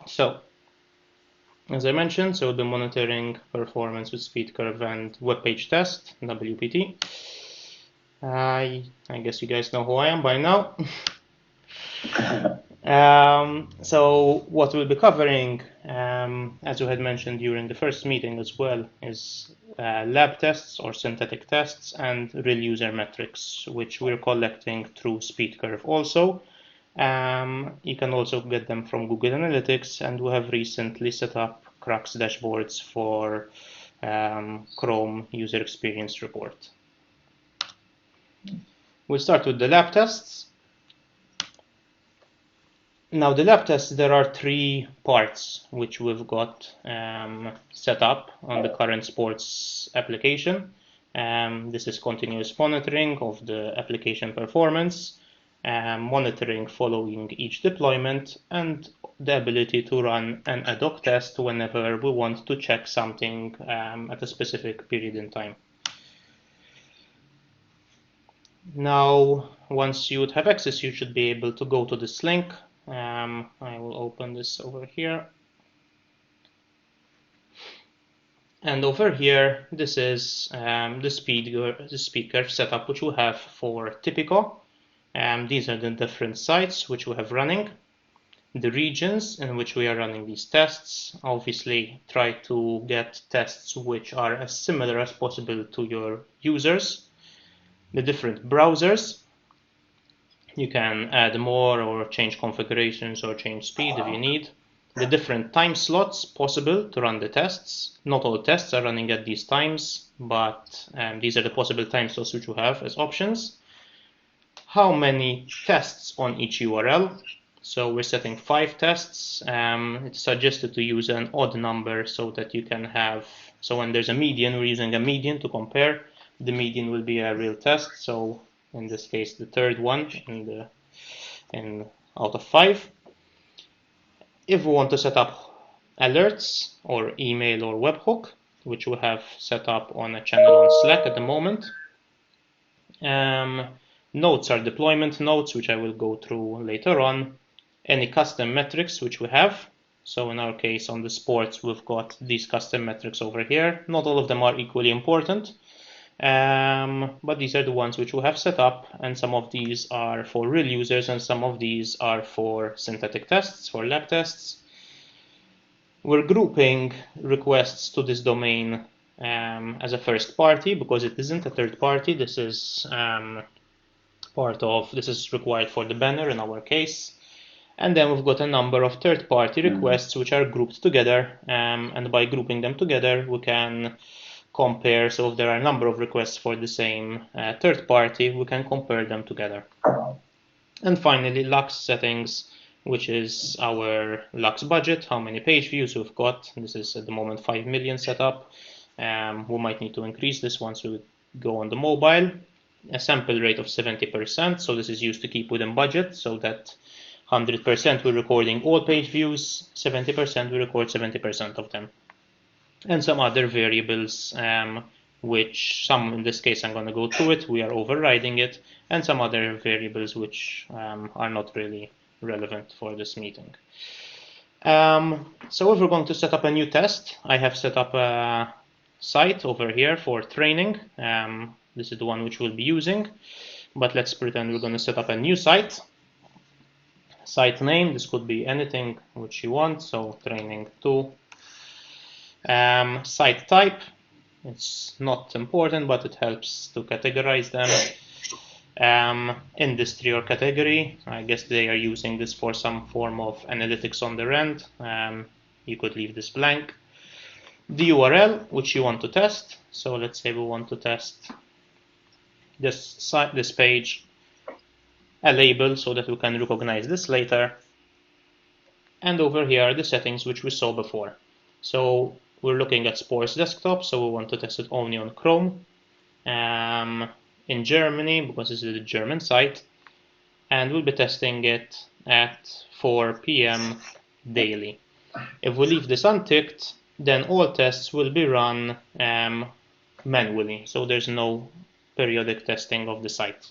So, as I mentioned, so we'll be monitoring performance with SpeedCurve and WebPageTest, WPT. I guess you guys know who I am by now. So what we'll be covering, as we had mentioned during the first meeting as well, is lab tests or synthetic tests and real user metrics, which we're collecting through SpeedCurve also. You can also get them from Google Analytics, and we have recently set up Crux dashboards for Chrome User Experience Report. We'll start with the lab tests. Now, the lab tests, there are three parts which we've got set up on the current sports application. This is continuous monitoring of the application performance, monitoring following each deployment, and the ability to run an ad hoc test whenever we want to check something at a specific period in time. Now, once you would have access, you should be able to go to this link. I will open this over here. And over here, this is the SpeedCurve setup which we have for Tipico. These are the different sites which we have running. The regions in which we are running these tests. Obviously, try to get tests which are as similar as possible to your users. The different browsers. You can add more or change configurations or change speed if you need. The different time slots possible to run the tests. Not all tests are running at these times, but these are the possible time slots which you have as options. How many tests on each URL? So we're setting 5 tests. It's suggested to use an odd number so that you can have, so when there's a median, we're using a median to compare. The median will be a real test. So in this case, the third one out of 5. If we want to set up alerts or email or webhook, which we have set up on a channel on Slack at the moment. Notes are deployment notes, which I will go through later on. Any custom metrics which we have. So in our case on the sports, we've got these custom metrics over here. Not all of them are equally important. But these are the ones which we have set up, and some of these are for real users and some of these are for synthetic tests, for lab tests. We're grouping requests to this domain as a first party because it isn't a third party. This is this is required for the banner in our case. And then we've got a number of third-party requests which are grouped together, and by grouping them together we can compare. So if there are a number of requests for the same third party, we can compare them together. And finally, Lux settings, which is our Lux budget, how many page views we've got. This is at the moment 5 million set up. We might need to increase this once we go on the mobile. A sample rate of 70%, so this is used to keep within budget, so that 100% we're recording all page views, 70% we record 70% of them. And some other variables, which some, in this case, I'm going to go through it, we are overriding it, and some other variables which are not really relevant for this meeting. So if we're going to set up a new test, I have set up a site over here for training. This is the one which we'll be using, but let's pretend we're going to set up a new site. Site name, this could be anything which you want, so training 2. Site type, it's not important, but it helps to categorize them. Industry or category, I guess they are using this for some form of analytics on their end. You could leave this blank. The URL which you want to test, so let's say we want to test this page, a label so that we can recognize this later. And over here are the settings which we saw before. So we're looking at sports desktop, so we want to test it only on Chrome. In Germany, because this is a German site, and we'll be testing it at 4 p.m. daily. If we leave this unticked, then all tests will be run manually, so there's no periodic testing of the site.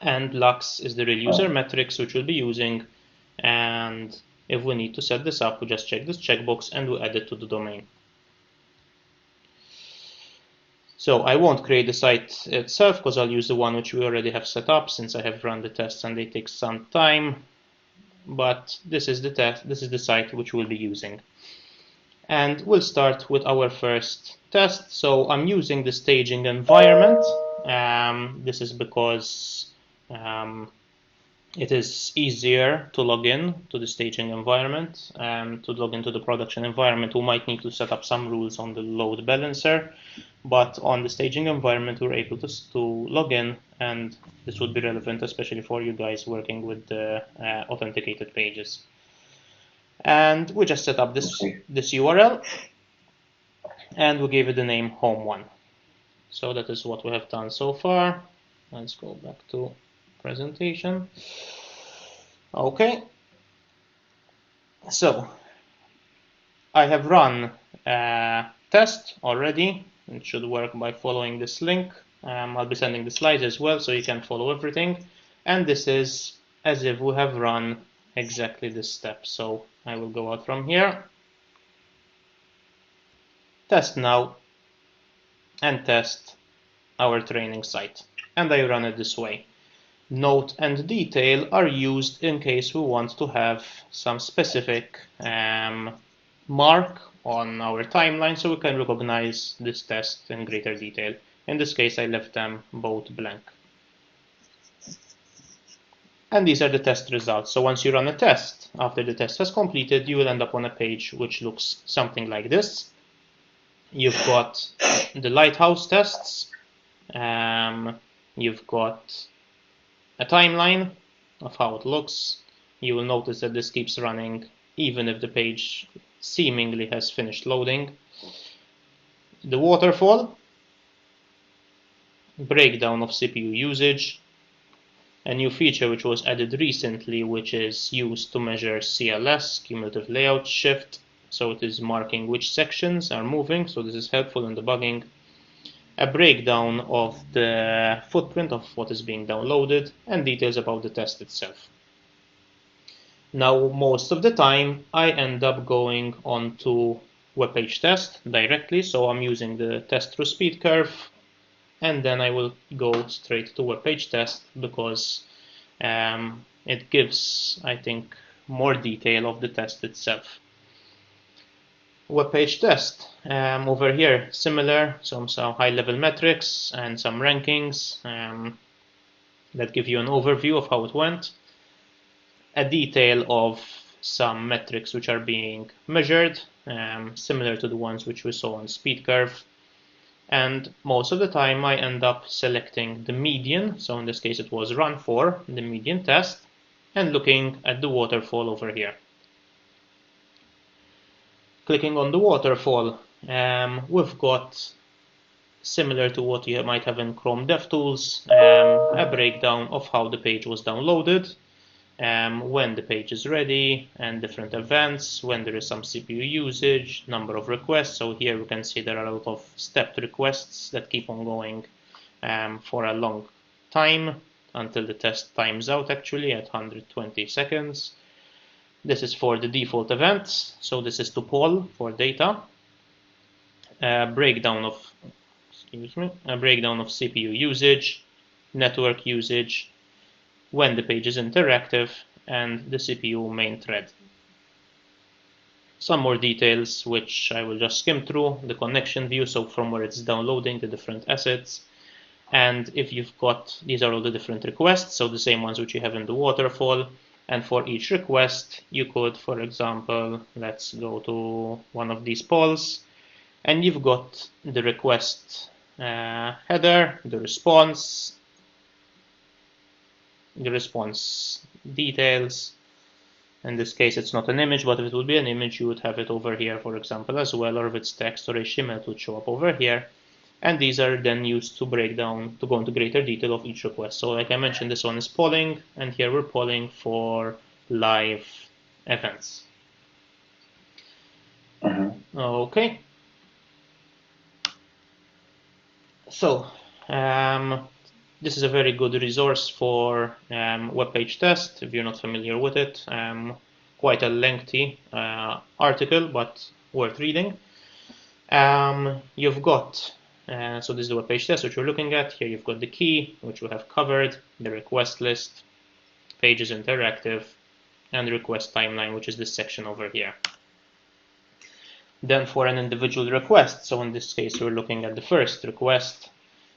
And Lux is the real user metrics which we'll be using, and If we need to set this up, we just check this checkbox and we add it to the domain. So I won't create the site itself because I'll use the one which we already have set up, since I have run the tests and they take some time. But this is the test. This is the site which we'll be using. And we'll start with our first test. So I'm using the staging environment. This is because it is easier to log in to the staging environment. To log into the production environment, we might need to set up some rules on the load balancer. But on the staging environment, we're able to log in, and this would be relevant especially for you guys working with the authenticated pages. And we just set up this URL, and we gave it the name home1. So that is what we have done so far. Let's go back to presentation. Okay. So I have run a test already. It should work by following this link. I'll be sending the slides as well, so you can follow everything. And this is as if we have run exactly this step. So I will go out from here, test now, and test our training site. And I run it this way. Note and detail are used in case we want to have some specific mark on our timeline so we can recognize this test in greater detail. In this case, I left them both blank. And these are the test results. So once you run a test, after the test has completed, you will end up on a page which looks something like this. You've got the lighthouse tests. You've got a timeline of how it looks. You will notice that this keeps running even if the page seemingly has finished loading. The waterfall, breakdown of CPU usage, a new feature which was added recently, which is used to measure CLS, cumulative layout shift. So it is marking which sections are moving, so this is helpful in debugging. A breakdown of the footprint of what is being downloaded, and details about the test itself. Now, most of the time, I end up going on to WebPageTest directly, so I'm using the test through SpeedCurve, and then I will go straight to WebPageTest because it gives, I think, more detail of the test itself. WebPageTest, over here, similar, some high-level metrics and some rankings that give you an overview of how it went. A detail of some metrics which are being measured, similar to the ones which we saw on SpeedCurve. And most of the time I end up selecting the median, so in this case it was run for the median test, and looking at the waterfall over here. Clicking on the waterfall, we've got, similar to what you might have in Chrome DevTools, a breakdown of how the page was downloaded, when the page is ready, and different events, when there is some CPU usage, number of requests. So here we can see there are a lot of stepped requests that keep on going for a long time until the test times out, actually at 120 seconds. This is for the default events, so this is to poll for data. A breakdown of CPU usage, network usage, when the page is interactive, and the CPU main thread. Some more details which I will just skim through, the connection view, so from where it's downloading the different assets. And if you've got, these are all the different requests, so the same ones which you have in the waterfall. And for each request, you could, for example, let's go to one of these polls, and you've got the request header, the response details. In this case, it's not an image, but if it would be an image, you would have it over here, for example, as well, or if it's text or HTML, it would show up over here. And these are then used to break down, to go into greater detail of each request. So like I mentioned, this one is polling, and here we're polling for live events. Okay. So this is a very good resource for WebPageTest if you're not familiar with it. quite a lengthy article, but worth reading. You've got, so this is the web page test which we're looking at. Here you've got the key, which we have covered, the request list, pages interactive, and the request timeline, which is this section over here. Then for an individual request, so in this case we're looking at the first request,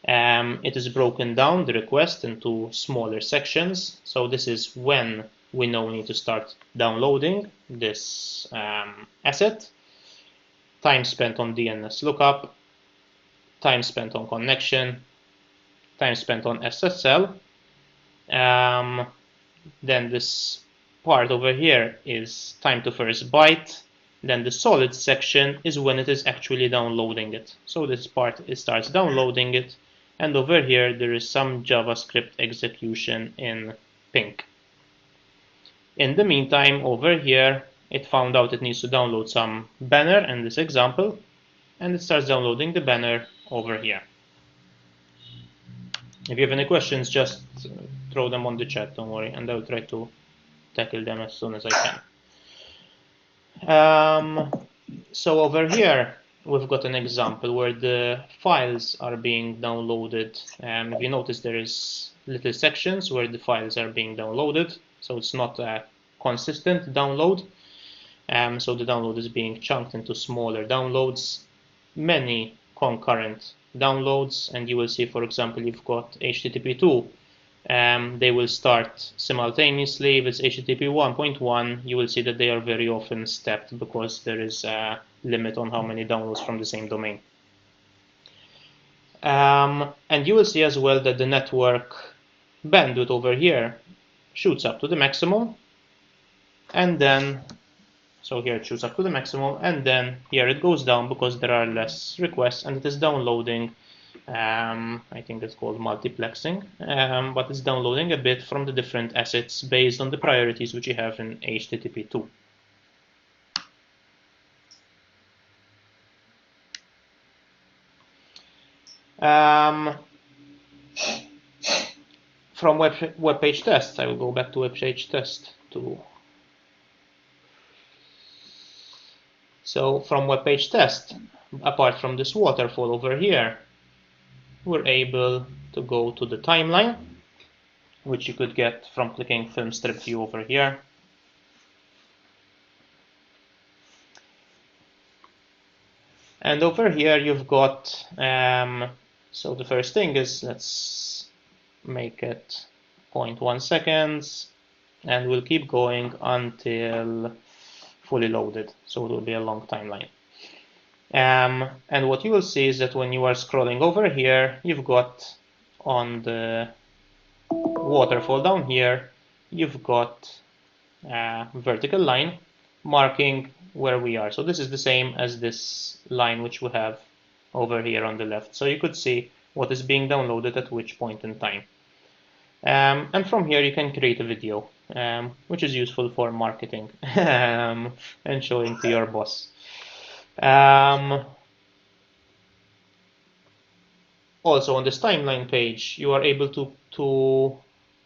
it is broken down, the request, into smaller sections. So this is when we know we need to start downloading this asset, time spent on DNS lookup, time spent on connection, time spent on SSL. Then this part over here is time to first byte. Then the solid section is when it is actually downloading it. So this part, it starts downloading it, and over here there is some JavaScript execution in pink. In the meantime, over here it found out it needs to download some banner in this example, and it starts downloading the banner over here. If you have any questions, just throw them on the chat, don't worry, and I'll try to tackle them as soon as I can. So over here we've got an example where the files are being downloaded. If you notice, there is little sections where the files are being downloaded, so it's not a consistent download. So the download is being chunked into smaller downloads, many concurrent downloads, and you will see, for example, you've got HTTP2. They will start simultaneously. If it's HTTP 1.1, you will see that they are very often stepped because there is a limit on how many downloads from the same domain. And you will see as well that the network bandwidth over here shoots up to the maximum, and then, so here it shoots up to the maximum, and then here it goes down because there are less requests and it is downloading. I think it's called multiplexing, but it's downloading a bit from the different assets based on the priorities which you have in HTTP2. From WebPageTest, I will go back to WebPageTest to. So from WebPageTest, apart from this waterfall over here, we're able to go to the timeline, which you could get from clicking Film Strip View over here. And over here you've got, so the first thing is, let's make it 0.1 seconds, and we'll keep going until fully loaded, so it will be a long timeline. And what you will see is that when you are scrolling over here, you've got on the waterfall down here, you've got a vertical line marking where we are. So this is the same as this line which we have over here on the left. So you could see what is being downloaded at which point in time. And from here you can create a video, which is useful for marketing and showing to your boss. Also on this timeline page, you are able to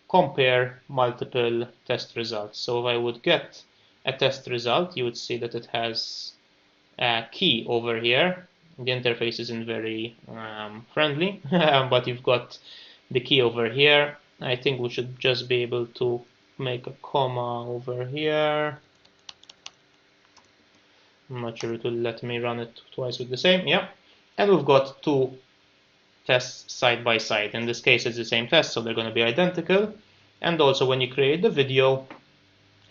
compare multiple test results. So if I would get a test result, you would see that it has a key over here. The interface isn't very friendly, but you've got the key over here. I think we should just be able to make a comma over here. I'm not sure it will let me run it twice with the same. Yeah, and we've got two tests side by side. In this case, it's the same test, so they're going to be identical. And also, when you create the video,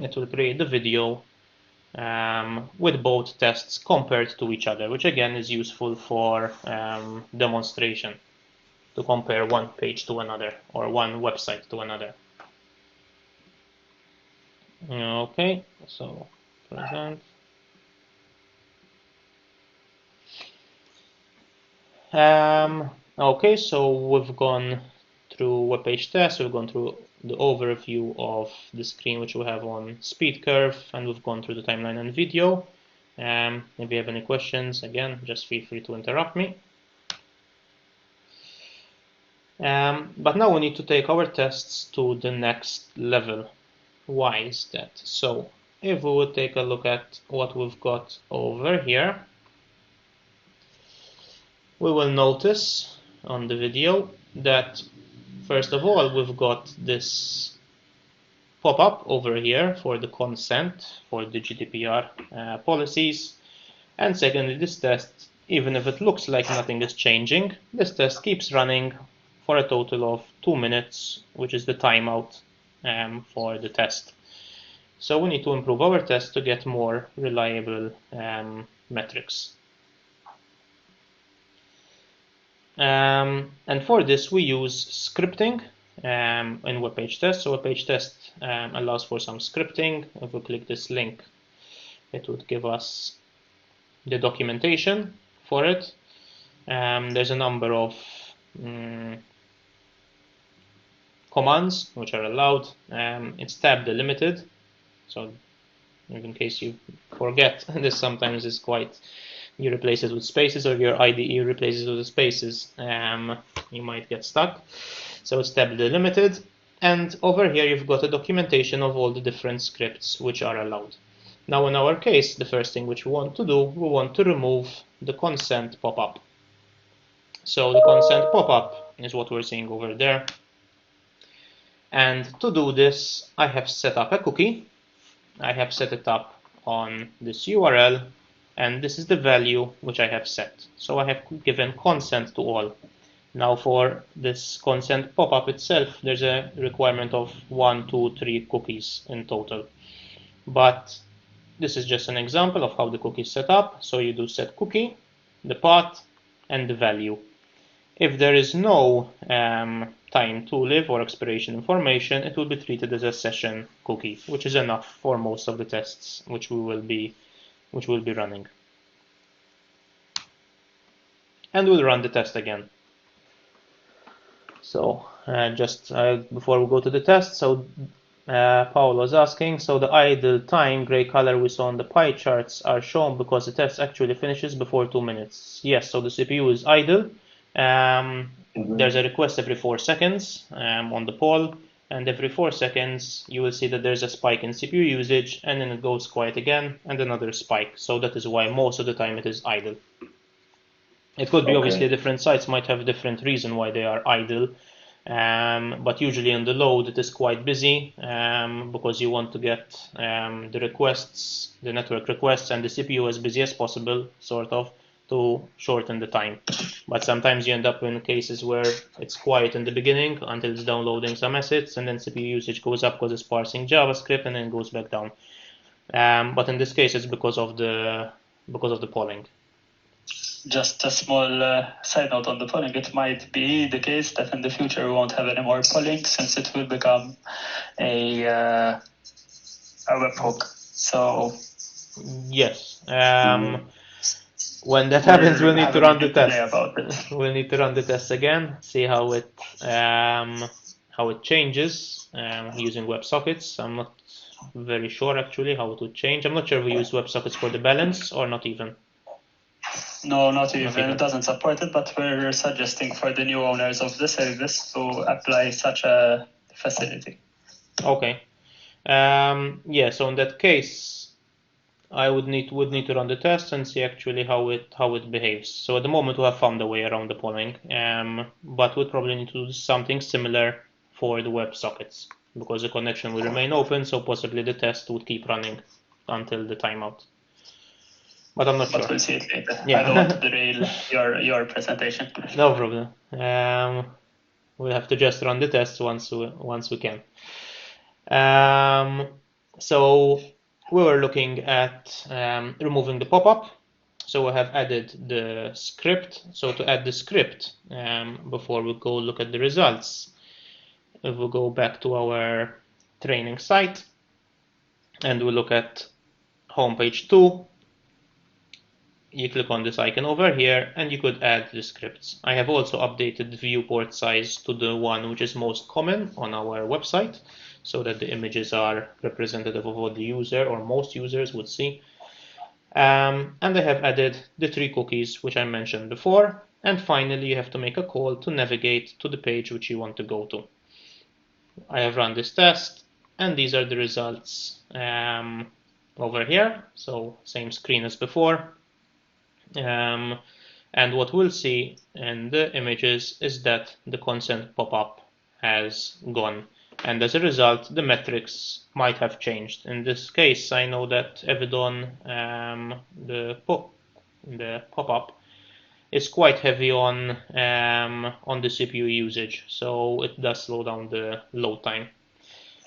it will create the video with both tests compared to each other, which again is useful for demonstration, to compare one page to another or one website to another. Okay, so present. Okay, so we've gone through WebPageTest, we've gone through the overview of the screen which we have on SpeedCurve, and we've gone through the timeline and video. If you have any questions, again, just feel free to interrupt me. But now we need to take our tests to the next level. Why is that? So if we would take a look at what we've got over here, we will notice on the video that first of all we've got this pop-up over here for the consent for the GDPR policies, and secondly, this test, even if it looks like nothing is changing, this test keeps running for a total of 2 minutes, which is the timeout for the test. So we need to improve our test to get more reliable metrics. And for this we use scripting in WebPageTest. So WebPageTest allows for some scripting. If we click this link, it would give us the documentation for it. There's a number of commands which are allowed. It's tab delimited, so in case you forget, this sometimes is quite, you replace it with spaces, or your IDE replaces it with spaces, you might get stuck. So it's tab delimited, and over here you've got a documentation of all the different scripts which are allowed. Now in our case, the first thing which we want to do, we want to remove the consent pop-up. So the consent pop-up is what we're seeing over there. And to do this, I have set up a cookie. I have set it up on this URL, and this is the value which I have set. So I have given consent to all. Now for this consent pop-up itself, there's a requirement of 1, 2, 3 cookies in total. But this is just an example of how the cookie is set up. So you do set cookie, the path, and the value. If there is no time to live or expiration information, it will be treated as a session cookie, which is enough for most of the tests which will be running. And we'll run the test again. So before we go to the test, so Paul was asking, so the idle time, gray color we saw on the pie charts, are shown because the test actually finishes before 2 minutes. Yes, so the CPU is idle. There's a request every 4 seconds on the poll, and every 4 seconds you will see that there's a spike in CPU usage, and then it goes quiet again, and another spike. So that is why most of the time it is idle. It could be obviously different sites might have a different reason why they are idle, but usually on the load it is quite busy because you want to get the requests, the network requests, and the CPU as busy as possible, sort of, to shorten the time. But sometimes you end up in cases where it's quiet in the beginning until it's downloading some assets, and then CPU usage goes up because it's parsing JavaScript, and then goes back down. But in this case, it's because of the polling. Just a small side note on the polling. It might be the case that in the future we won't have any more polling, since it will become a webhook. So yes. When that happens, we'll need to run the test. We'll need to run the test again, see how it changes using WebSockets. I'm not very sure actually how it would change. I'm not sure if we use WebSockets for the balance or not even. No, not even. It doesn't support it, but we're suggesting for the new owners of the service to apply such a facility. Okay. Yeah. So in that case, I would need to run the test and see actually how it behaves. So at the moment we have found a way around the polling, but we'd probably need to do something similar for the WebSockets, because the connection will remain open. So possibly the test would keep running until the timeout. But I'm not sure. But we'll see it later. Yeah. I don't want to derail your presentation. No problem. We'll have to just run the test once we can. So we were looking at removing the pop-up. So we have added the script. So to add the script, before we go look at the results, if we go back to our training site and we look at homepage 2, you click on this icon over here and you could add the scripts. I have also updated the viewport size to the one which is most common on our website, so that the images are representative of what the user or most users would see. And I have added the 3 cookies which I mentioned before. And finally, you have to make a call to navigate to the page which you want to go to. I have run this test, and these are the results over here, so same screen as before. And what we'll see in the images is that the consent pop-up has gone, and as a result the metrics might have changed. In this case I know that Evidon, the pop-up is quite heavy on the CPU usage, so it does slow down the load time.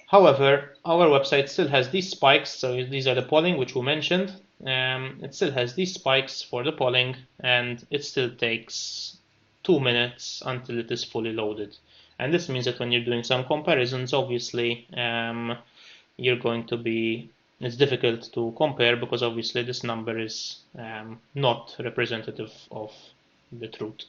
However, our website still has these spikes, so these are the polling which we mentioned. It still has these spikes for the polling, and it still takes 2 minutes until it is fully loaded. And this means that when you're doing some comparisons, obviously, it's difficult to compare because obviously this number is not representative of the truth.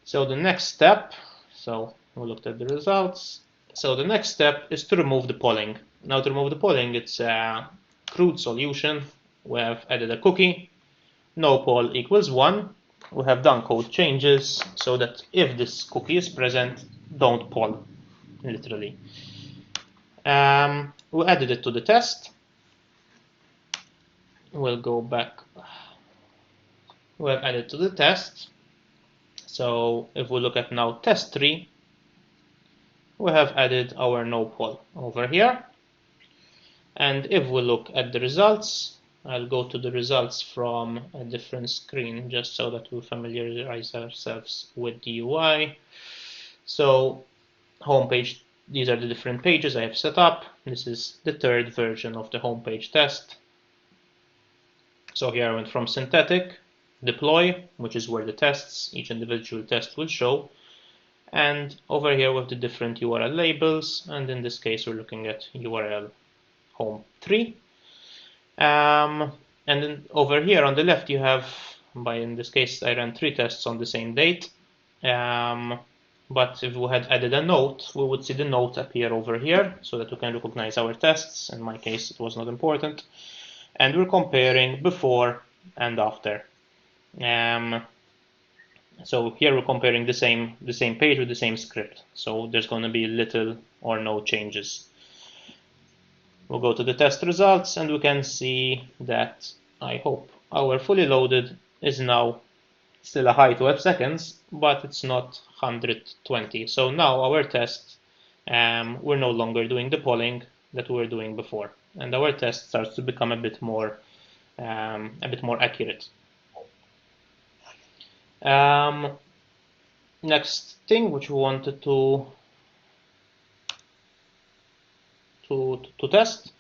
So the next step, so we looked at the results. So the next step is to remove the polling. Now to remove the polling, it's a crude solution. We have added a cookie, no poll equals 1. We have done code changes so that if this cookie is present, don't poll, literally. We added it to the test. We'll go back. We have added to the test. So if we look at now test 3, we have added our no poll over here. And if we look at the results, I'll go to the results from a different screen just so that we familiarize ourselves with the UI. So homepage, these are the different pages I have set up. This is the third version of the homepage test. So here I went from synthetic, deploy, which is where the tests, each individual test will show, and over here with the different URL labels, and in this case we're looking at URL home 3. And then over here on the left you have, in this case I ran 3 tests on the same date, but if we had added a note, we would see the note appear over here so that we can recognize our tests. In my case it was not important, and we're comparing before and after. So here we're comparing the same page with the same script, so there's going to be little or no changes. We'll go to the test results and we can see that, I hope, our fully loaded is now still a high 12 seconds, but it's not 120. So now our test, we're no longer doing the polling that we were doing before, and our test starts to become a bit more accurate. Next thing which we wanted to test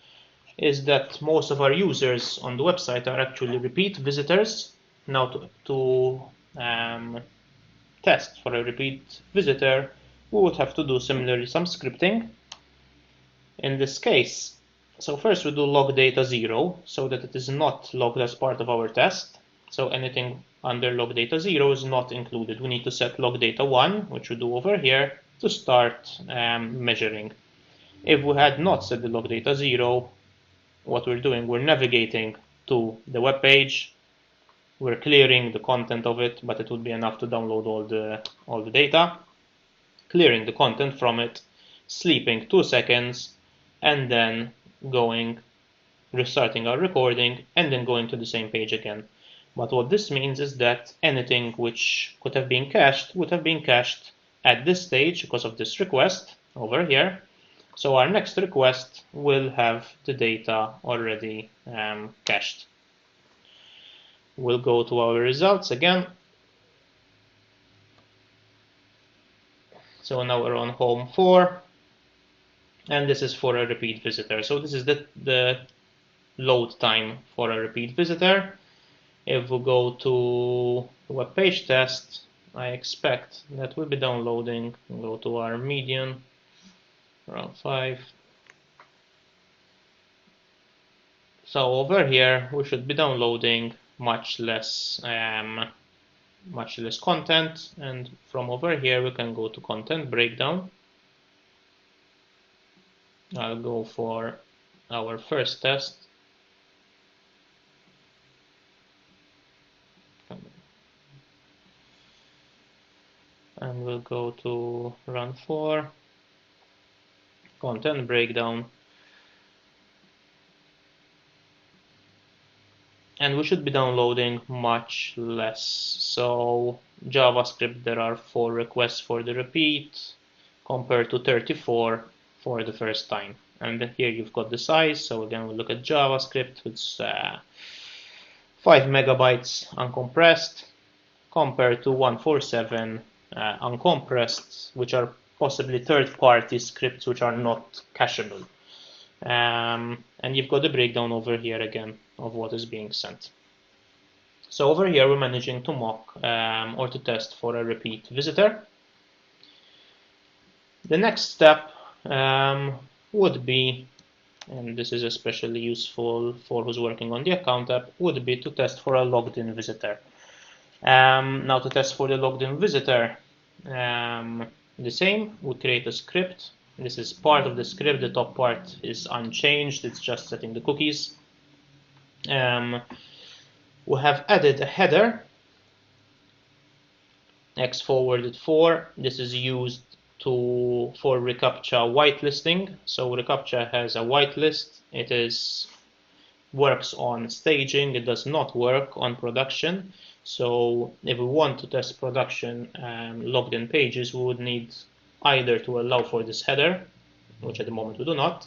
is that most of our users on the website are actually repeat visitors. Now to test for a repeat visitor, we would have to do similarly some scripting. In this case, so first we do log data 0 so that it is not logged as part of our test. So anything under log data 0 is not included. We need to set log data 1, which we do over here, to start measuring. If we had not set the log data 0, what we're doing, we're navigating to the web page, we're clearing the content of it, but it would be enough to download all the data, clearing the content from it, sleeping 2 seconds, and then restarting our recording, and then going to the same page again. But what this means is that anything which could have been cached would have been cached at this stage because of this request over here. So our next request will have the data already cached. We'll go to our results again. So now we're on home 4, and this is for a repeat visitor. So this is the load time for a repeat visitor. If we go to WebPageTest, I expect that we'll be downloading. We'll go to our median, around 5. So over here we should be downloading much less content, and from over here we can go to content breakdown. I'll go for our first test. And we'll go to run 4, content breakdown. and we should be downloading much less. So JavaScript, there are 4 requests for the repeat compared to 34 for the first time. And then here you've got the size. So again, we look at JavaScript, it's 5 megabytes uncompressed compared to 147 uncompressed, which are possibly third-party scripts which are not cacheable. And you've got the breakdown over here again of what is being sent. So over here we're managing to mock or to test for a repeat visitor. The next step would be, and this is especially useful for who's working on the account app, would be to test for a logged in visitor. Now to test for the logged in visitor, the same, we create a script. This is part of the script, the top part is unchanged, it's just setting the cookies. We have added a header, x forwarded 4. This is used for reCAPTCHA whitelisting. So reCAPTCHA has a whitelist. It works on staging. It does not work on production. So if we want to test production logged in pages, we would need either to allow for this header, which at the moment we do not,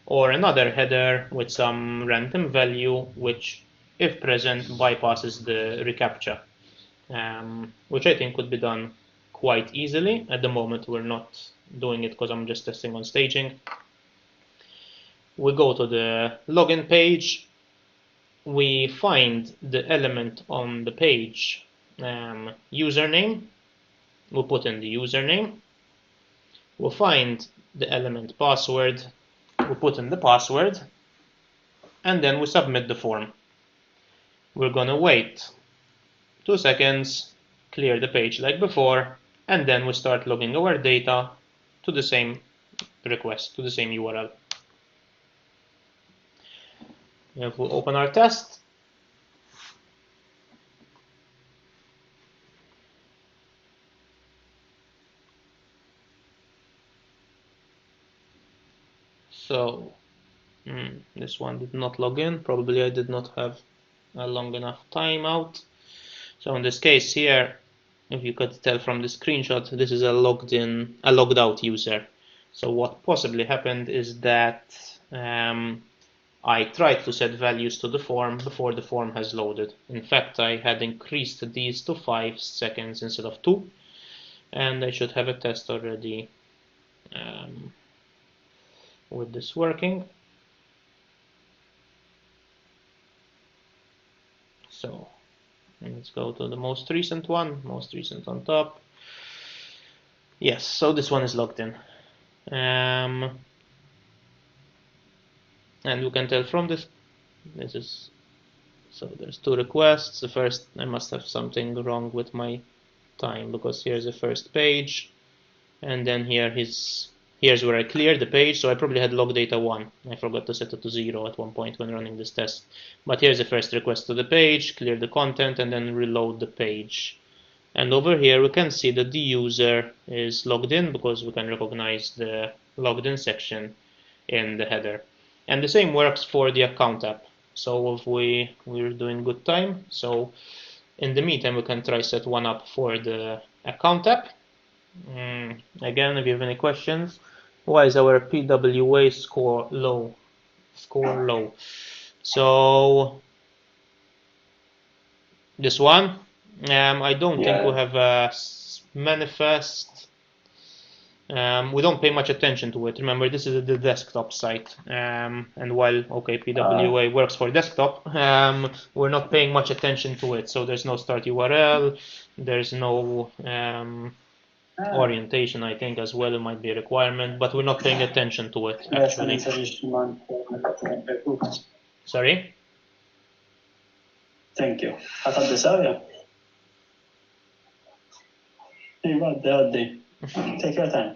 or another header with some random value, which, if present, bypasses the reCAPTCHA, which I think could be done quite easily. At the moment we're not doing it because I'm just testing on staging. We go to the login page. We find the element on the page username. We'll put in the username. We'll find the element password. We'll put in the password. And then we submit the form. We're gonna wait 2 seconds, clear the page like before, and then we start logging our data to the same request, to the same URL. If we open our test, so this one did not log in. Probably I did not have a long enough timeout. So in this case here, if you could tell from the screenshot, this is a logged out user. So what possibly happened is that I tried to set values to the form before the form has loaded. In fact, I had increased these to 5 seconds instead of 2, and I should have a test already with this working. So let's go to the most recent one, most recent on top. Yes, so this one is logged in. And you can tell from this is, so there's 2 requests. The first, I must have something wrong with my time, because here's the first page, and then here's where I cleared the page. So I probably had log data 1. I forgot to set it to 0 at one point when running this test. But here's the first request to the page, clear the content, and then reload the page. And over here we can see that the user is logged in because we can recognize the logged in section in the header. And the same works for the account app. So if we're doing good time, so in the meantime we can try set one up for the account app. Again, if you have any questions. Why is our PWA score low? So this one, I don't think we have a manifest. We don't pay much attention to it. Remember, this is the desktop site, and while PWA works for desktop, we're not paying much attention to it. So there's no start URL, there's no orientation. I think as well it might be a requirement, but we're not paying attention to it actually. Sorry? Thank you. Take your time.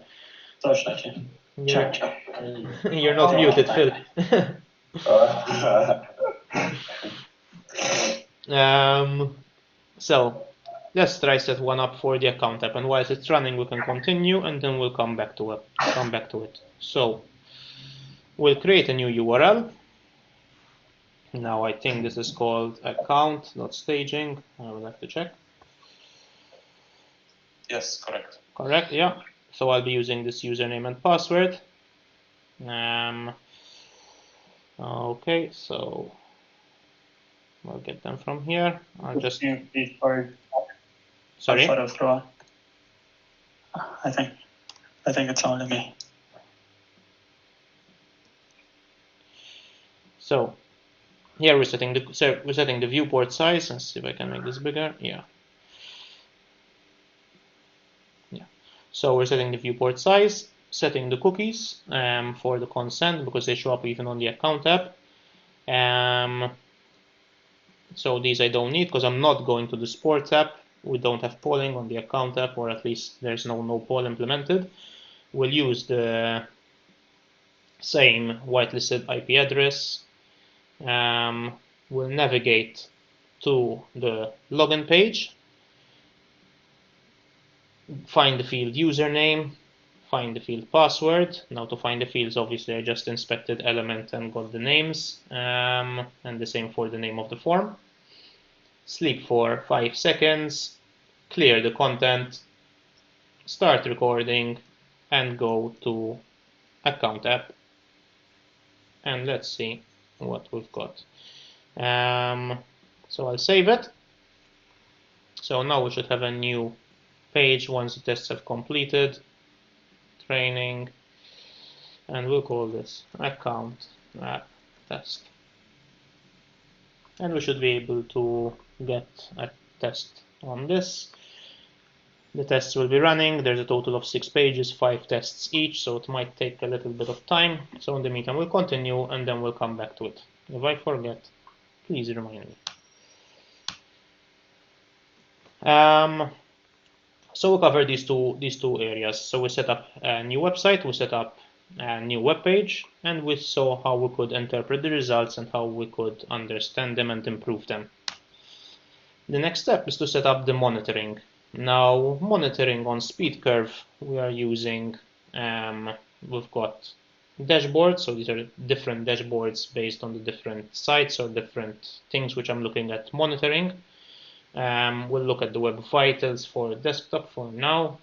You're not muted, Phil. So let's try set one up for the account app, and while it's running we can continue, and then we'll come back to it. So we'll create a new URL. Now I think this is called account.staging. I would like to check. Yes, correct. Correct, yeah. So I'll be using this username and password. Okay, so I'll get them from here. I'll just. Sorry. I think it's only me. So here we're setting the viewport size. Let's see if I can make this bigger. Yeah. So we're setting the viewport size, setting the cookies for the consent because they show up even on the account app. So these I don't need because I'm not going to the sports app. We don't have polling on the account app, or at least there's no poll implemented. We'll use the same whitelisted IP address. We'll navigate to the login page, find the field username, find the field password. Now to find the fields, obviously I just inspected element and got the names, and the same for the name of the form. Sleep for 5 seconds, clear the content, start recording, and go to account app. And let's see what we've got. So I'll save it. So now we should have a new page once the tests have completed. Training, and we'll call this account app test. And we should be able to get a test on this. The tests will be running. There's a total of 6 pages, 5 tests each, so it might take a little bit of time. So in the meantime, we'll continue and then we'll come back to it. If I forget, please remind me. So we'll cover these two areas. So we set up a new website, we set up a new web page, and we saw how we could interpret the results and how we could understand them and improve them. The next step is to set up the monitoring. Now, monitoring on SpeedCurve, we are using, we've got dashboards, so these are different dashboards based on the different sites or different things which I'm looking at monitoring. We'll look at the Web Vitals for desktop for now.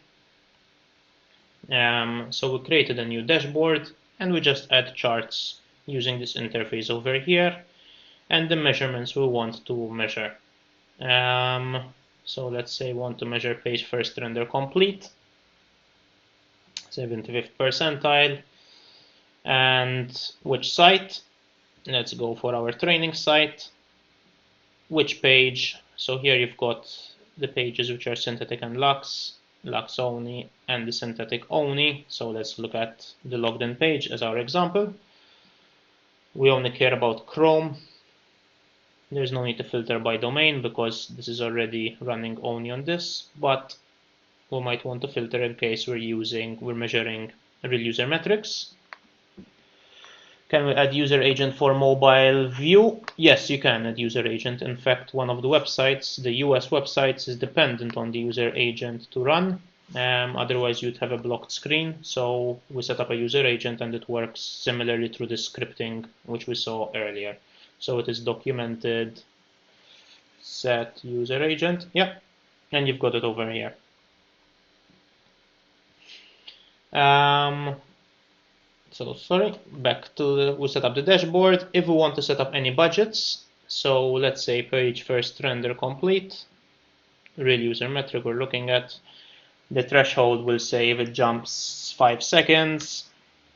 So we created a new dashboard and we just add charts using this interface over here and the measurements we want to measure. So let's say we want to measure page first render complete, 75th percentile, and which site. Let's go for our training site. Which page? So here you've got the pages which are synthetic and Lux only, and the synthetic only. So let's look at the logged in page as our example. We only care about Chrome. There's no need to filter by domain because this is already running only on this, but we might want to filter in case we're measuring real user metrics. Can we add user agent for mobile view? Yes, you can add user agent. In fact, one of the websites, the US websites, is dependent on the user agent to run. Otherwise, you'd have a blocked screen. So we set up a user agent and it works similarly through the scripting which we saw earlier. So it is documented, set user agent. Yeah, and you've got it over here. So sorry, back to we set up the dashboard. If we want to set up any budgets, so let's say page first render complete, real user metric we're looking at, the threshold will say if it jumps 5 seconds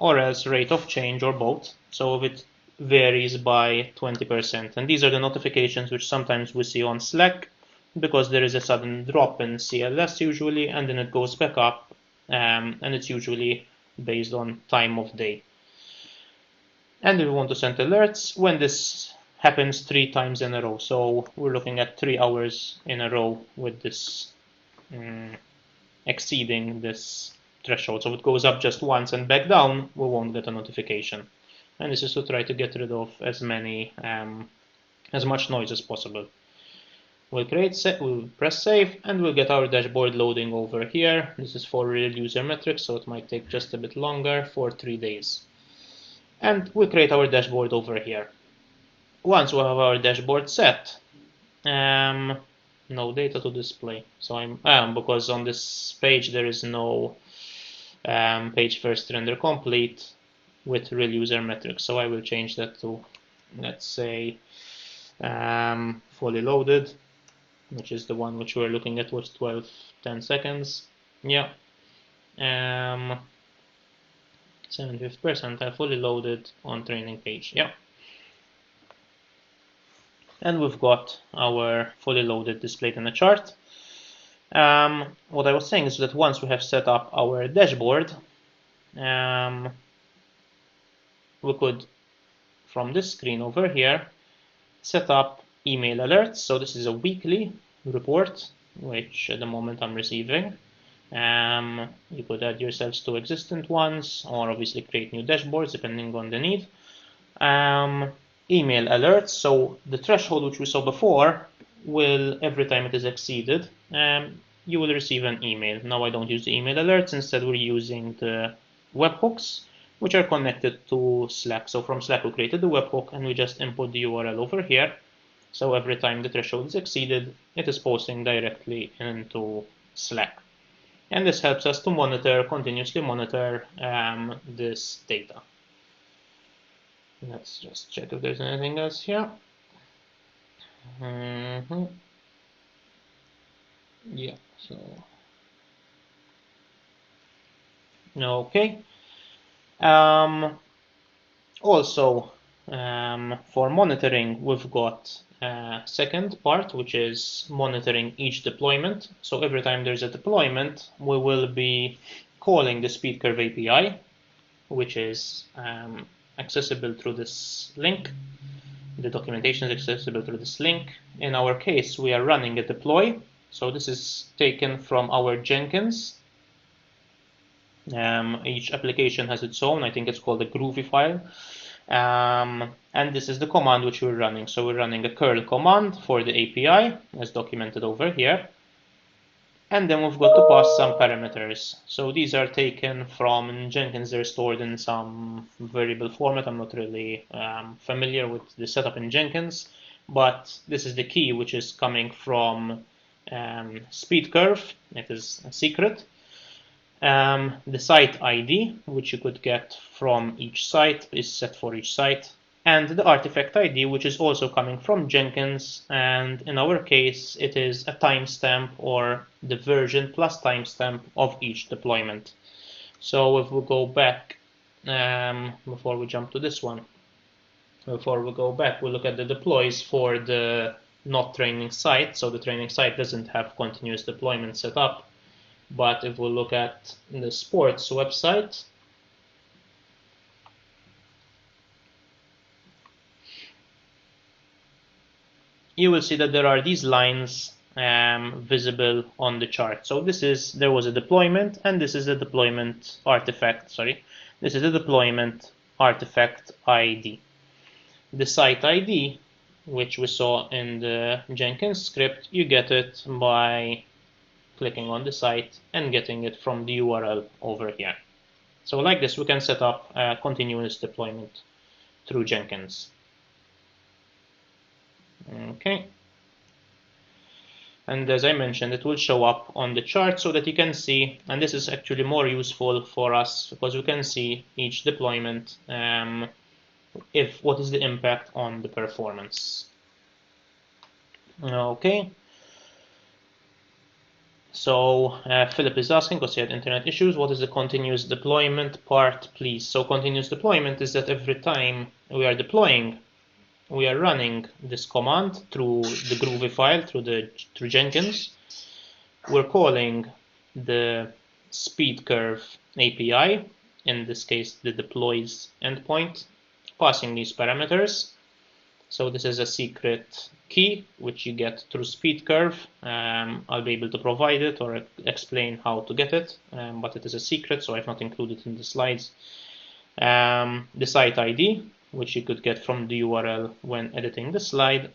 or else rate of change or both. So if it varies by 20%, and these are the notifications which sometimes we see on Slack because there is a sudden drop in CLS usually and then it goes back up, and it's usually based on time of day. And we want to send alerts when this happens 3 times in a row. So we're looking at 3 hours in a row with this exceeding this threshold. So if it goes up just once and back down, we won't get a notification. And this is to try to get rid of as much noise as possible. We'll press save and we'll get our dashboard loading over here. This is for real user metrics, so it might take just a bit longer for 3 days. And we'll create our dashboard over here. once we have our dashboard set, no data to display. So I'm because on this page there is no page first render complete with real user metrics. So I will change that to, let's say, fully loaded, which is the one which we're looking at was 10 seconds. Yeah. 75th percentile fully loaded on training page. Yeah. And we've got our fully loaded displayed in a chart. What I was saying is that once we have set up our dashboard, we could, from this screen over here, set up email alerts. So this is a weekly report, which at the moment I'm receiving. You could add yourselves to existent ones, or obviously create new dashboards depending on the need. Email alerts, so the threshold which we saw before will, every time it is exceeded, you will receive an email. Now I don't use the email alerts, instead we're using the webhooks, which are connected to Slack. So from Slack we created the webhook and we just input the URL over here. So every time the threshold is exceeded, it is posting directly into Slack. And this helps us to monitor, continuously monitor this data. Let's just check if there's anything else here. Yeah, so okay. Also, for monitoring, we've got a second part, which is monitoring each deployment. So every time there's a deployment, we will be calling the SpeedCurve API, which is accessible through this link. The documentation is accessible through this link. In our case, we are running a deploy. So this is taken from our Jenkins. Each application has its own, I think it's called a Groovy file. And this is the command which we're running. So we're running a curl command for the API, as documented over here. And then we've got to pass some parameters. So these are taken from Jenkins. They're stored in some variable format. I'm not really familiar with the setup in Jenkins, but this is the key which is coming from SpeedCurve. It is a secret. The site ID, which you could get from each site, is set for each site. And the artifact ID, which is also coming from Jenkins, and in our case, it is a timestamp or the version plus timestamp of each deployment. So if we go back, before we jump to this one, before we go back, we look at the deploys for the not training site. So the training site doesn't have continuous deployment set up. But if we look at the sports website, you will see that there are these lines visible on the chart. So there was a deployment, and this is a deployment artifact. Sorry, this is a deployment artifact ID. The site ID, which we saw in the Jenkins script, you get it by clicking on the site and getting it from the URL over here. So like this, we can set up a continuous deployment through Jenkins. Okay. And as I mentioned, it will show up on the chart so that you can see, and this is actually more useful for us because we can see each deployment, what is the impact on the performance. Okay. So Philip is asking, because he had internet issues, what is the continuous deployment part, please? So continuous deployment is that every time we are deploying, we are running this command through the Groovy file, through Jenkins. We're calling the SpeedCurve API, in this case the deploys endpoint, passing these parameters. So this is a secret key which you get through SpeedCurve. I'll be able to provide it or explain how to get it, but it is a secret, so I've not included it in the slides. The site ID, which you could get from the URL when editing the site,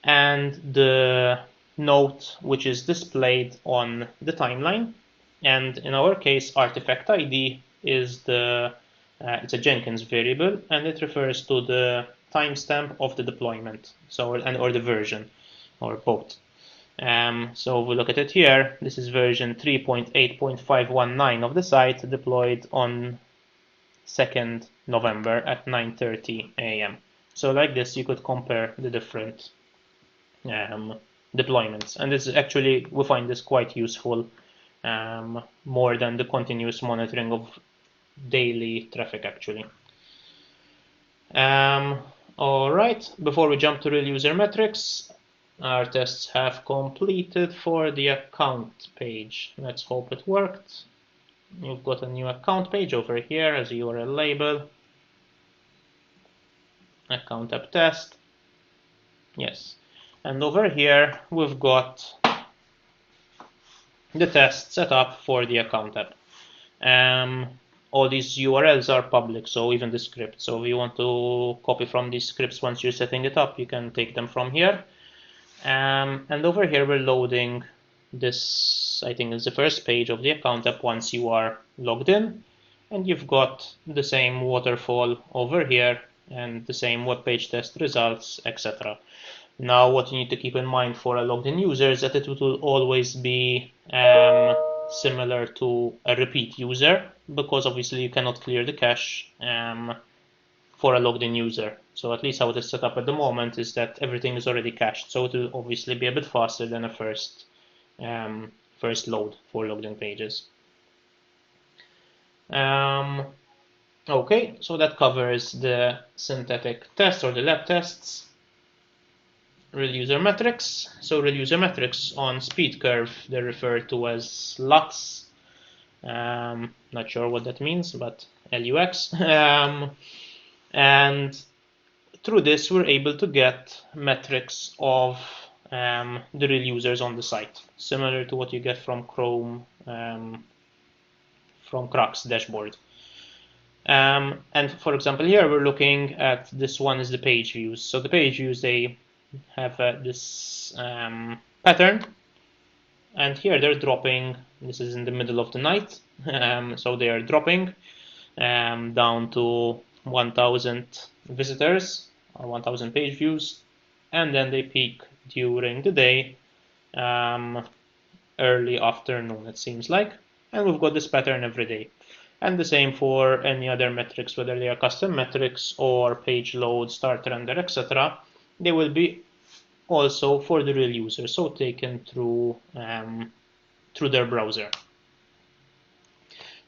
and the note which is displayed on the timeline. And in our case, artifact ID is it's a Jenkins variable, and it refers to the timestamp of the deployment, so or the version, or both. So if we look at it here, this is version 3.8.519 of the site, deployed on 2nd November at 9:30 a.m. So like this, you could compare the different deployments, and this is actually, we find this quite useful, more than the continuous monitoring of daily traffic actually. All right, before we jump to real user metrics, our tests have completed for the account page. Let's hope it worked. You've got a new account page over here as a URL label. Account app test. Yes. And over here, we've got the test set up for the account app. All these URLs are public, so even the script. So if you want to copy from these scripts once you're setting it up, you can take them from here. And over here, we're loading this, I think is the first page of the account app once you are logged in. And you've got the same waterfall over here and the same web page test results, etc. Now, what you need to keep in mind for a logged in user is that it will always be similar to a repeat user, because obviously you cannot clear the cache for a logged in user. So at least how it is set up at the moment is that everything is already cached. So it will obviously be a bit faster than a first load for logged in pages. Okay, so that covers the synthetic test or the lab tests. Real user metrics. So real user metrics on SpeedCurve, they're referred to as LUX. Not sure what that means, but LUX. And through this, we're able to get metrics of the real users on the site, similar to what you get from Chrome, from Crux dashboard. And for example, here we're looking at this one is the page views. So the page views, they have this pattern, and here they're dropping. This is in the middle of the night, so they are dropping down to 1,000 visitors or 1,000 page views, and then they peak during the day, early afternoon it seems like, and we've got this pattern every day. And the same for any other metrics, whether they are custom metrics or page load, start render, etc. They will be also for the real user, so taken through their browser.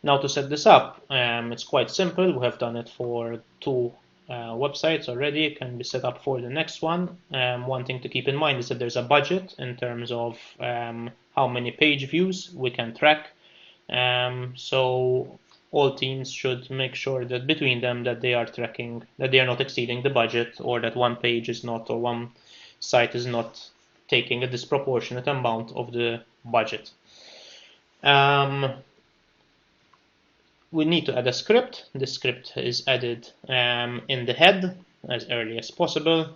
Now to set this up, it's quite simple. We have done it for 2 websites already. It can be set up for the next one. One thing to keep in mind is that there's a budget in terms of how many page views we can track. So all teams should make sure that between them that they are tracking, that they are not exceeding the budget, or that one page is not, or one site is not taking a disproportionate amount of the budget. We need to add a script. The script is added in the head as early as possible,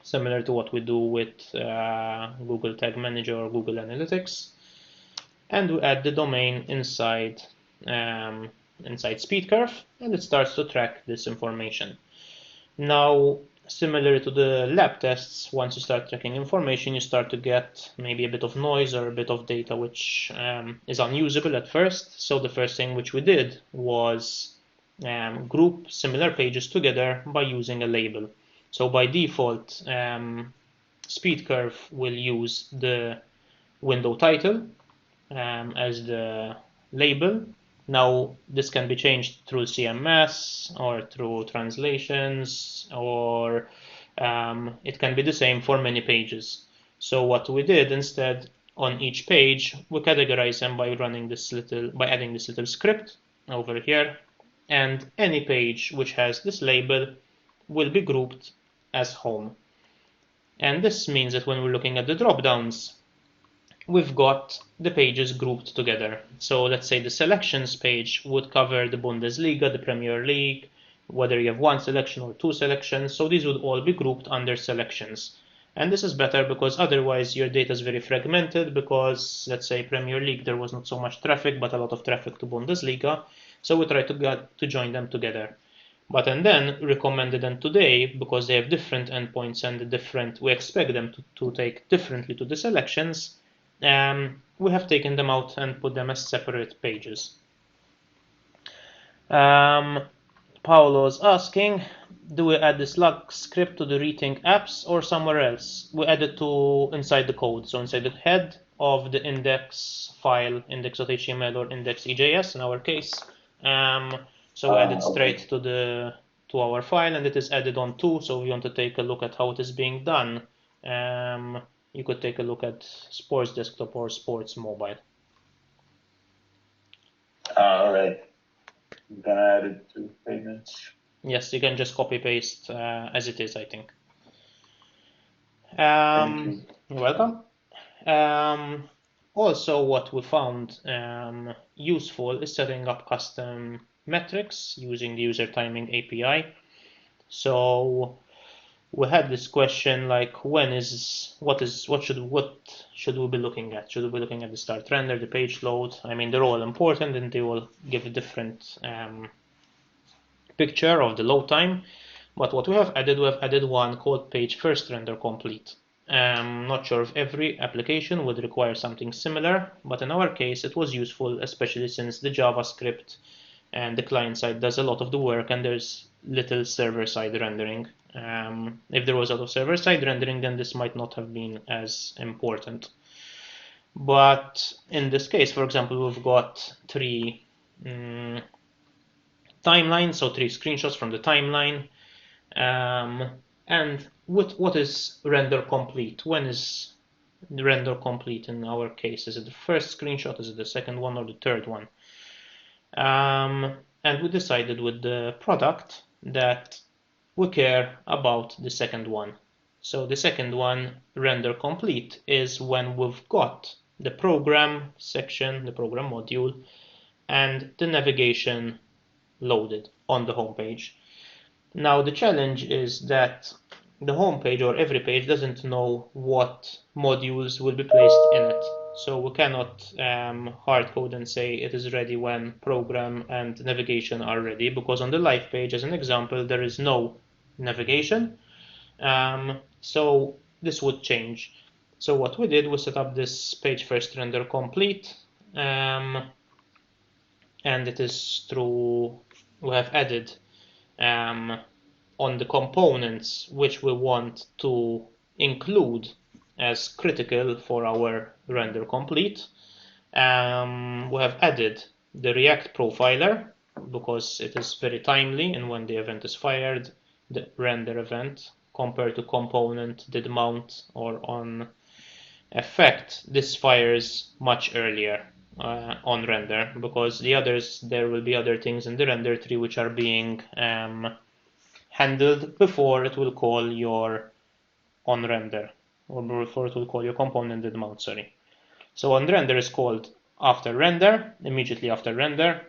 similar to what we do with Google Tag Manager or Google Analytics. And we add the domain inside SpeedCurve, and it starts to track this information. Now, similar to the lab tests, once you start tracking information, you start to get maybe a bit of noise or a bit of data which is unusable at first. So the first thing which we did was group similar pages together by using a label. So by default, SpeedCurve will use the window title as the label. Now, this can be changed through CMS or through translations, or it can be the same for many pages. So what we did instead, on each page, we categorize them by adding this little script over here, and any page which has this label will be grouped as home. And this means that when we're looking at the drop-downs, we've got the pages grouped together. So let's say the selections page would cover the Bundesliga, the Premier League, whether you have 1 selection or 2 selections. So these would all be grouped under selections. And this is better because otherwise your data is very fragmented, because let's say Premier League, there was not so much traffic, but a lot of traffic to Bundesliga. So we try to join them together. But and then recommended and today, because they have different endpoints and different, we expect them to take differently to the selections, we have taken them out and put them as separate pages. Paolo's asking, do we add this slug script to the rethink apps or somewhere else? We add it to inside the code, so inside the head of the index file, index.html or index.ejs in our case. So we add it straight to our file, and it is added on too. So if you want to take a look at how it is being done, you could take a look at Sports Desktop or Sports Mobile. All right. I'm gonna add it to payments. Yes, you can just copy paste as it is, I think. Thank you. You're welcome. Also, what we found useful is setting up custom metrics using the user timing API. So we had this question like, what should we be looking at? Should we be looking at the start render, the page load? I mean, they're all important and they will give a different picture of the load time. But what we have added one called page first render complete. Not sure if every application would require something similar, but in our case it was useful, especially since the JavaScript and the client side does a lot of the work and there's little server-side rendering. If there was a lot of server-side rendering, then this might not have been as important. But in this case, for example, we've got three timelines, so three screenshots from the timeline. And what is render complete? When is the render complete in our case? Is it the first screenshot? Is it the second one or the third one? And we decided with the product that we care about the second one. So the second one, render complete, is when we've got the program section, the program module, and the navigation loaded on the home page. Now the challenge is that the home page or every page doesn't know what modules will be placed in it. So we cannot hard code and say it is ready when program and navigation are ready, because on the live page, as an example, there is no navigation. So this would change. So what we did was set up this page first render complete, and it is through, we have added on the components which we want to include as critical for our render complete. We have added the React profiler because it is very timely, and when the event is fired, the render event compared to component, did mount, or on effect, this fires much earlier on render, because the others, there will be other things in the render tree which are being handled before it will call your on render, or before it will call your component did mount, sorry. So on render is called after render, immediately after render.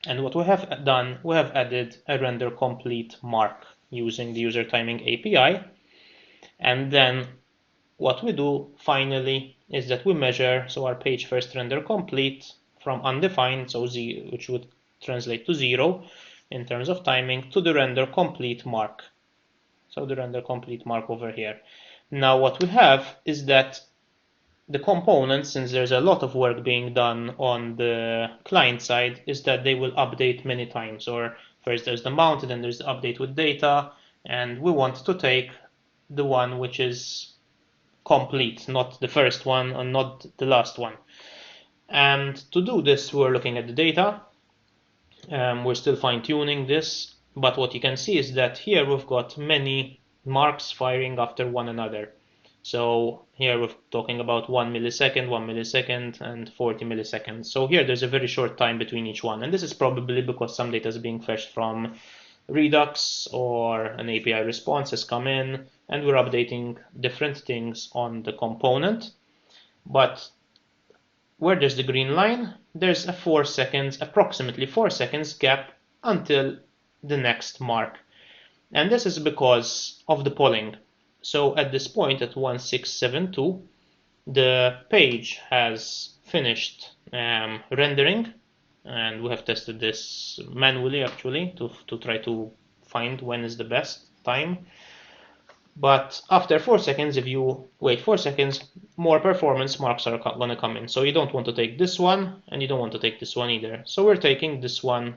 And what we have done, we have added a render complete mark using the user timing API. And then what we do finally is that we measure, so our page first render complete from undefined, so z, which would translate to 0 in terms of timing, to the render complete mark. So the render complete mark over here. Now what we have is that the components, since there's a lot of work being done on the client side, is that they will update many times. Or first there's the mount, and then there's the update with data, and we want to take the one which is complete, not the first one and not the last one. And to do this, we're looking at the data. We're still fine-tuning this, but what you can see is that here we've got many marks firing after one another. So here we're talking about 1 millisecond, and 40 milliseconds. So here there's a very short time between each one, and this is probably because some data is being fetched from Redux or an API response has come in, and we're updating different things on the component. But where there's the green line, there's a 4 seconds, approximately 4 seconds gap until the next mark. And this is because of the polling. So at this point, at 1672, the page has finished rendering, and we have tested this manually actually to try to find when is the best time. But after 4 seconds, if you wait 4 seconds, more performance marks are going to come in. So you don't want to take this one, and you don't want to take this one either. So we're taking this one,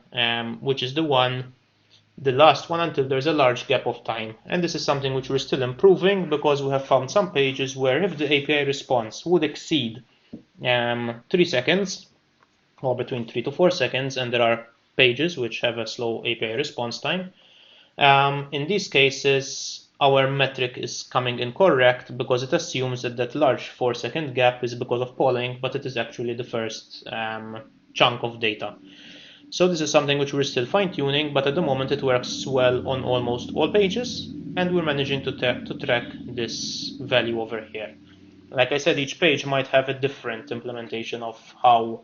which is the last one until there's a large gap of time. And this is something which we're still improving, because we have found some pages where if the API response would exceed 3 seconds, or between 3 to 4 seconds, and there are pages which have a slow API response time, in these cases, our metric is coming incorrect because it assumes that that large 4-second gap is because of polling, but it is actually the first chunk of data. So this is something which we're still fine-tuning, but at the moment it works well on almost all pages, and we're managing to track this value over here. Like I said, each page might have a different implementation of how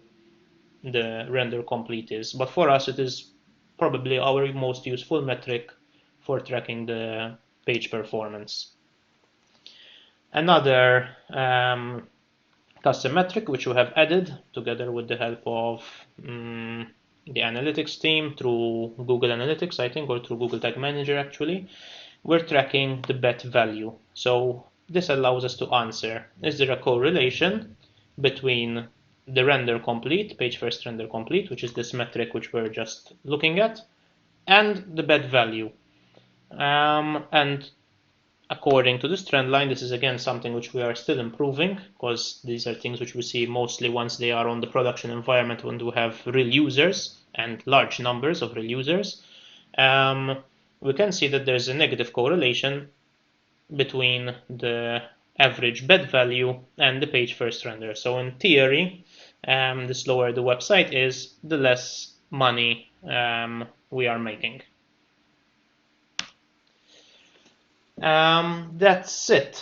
the render complete is, but for us it is probably our most useful metric for tracking the page performance. Another custom metric which we have added together with the help of the analytics team through Google Analytics, I think, or through Google Tag Manager actually, we're tracking the bet value. So this allows us to answer, is there a correlation between the render complete, page first render complete, which is this metric which we're just looking at, and the bet value. And according to this trend line, this is again something which we are still improving, because these are things which we see mostly once they are on the production environment, when we have real users and large numbers of real users. We can see that there's a negative correlation between the average bet value and the page first render. So in theory, the slower the website is, the less money we are making. That's it.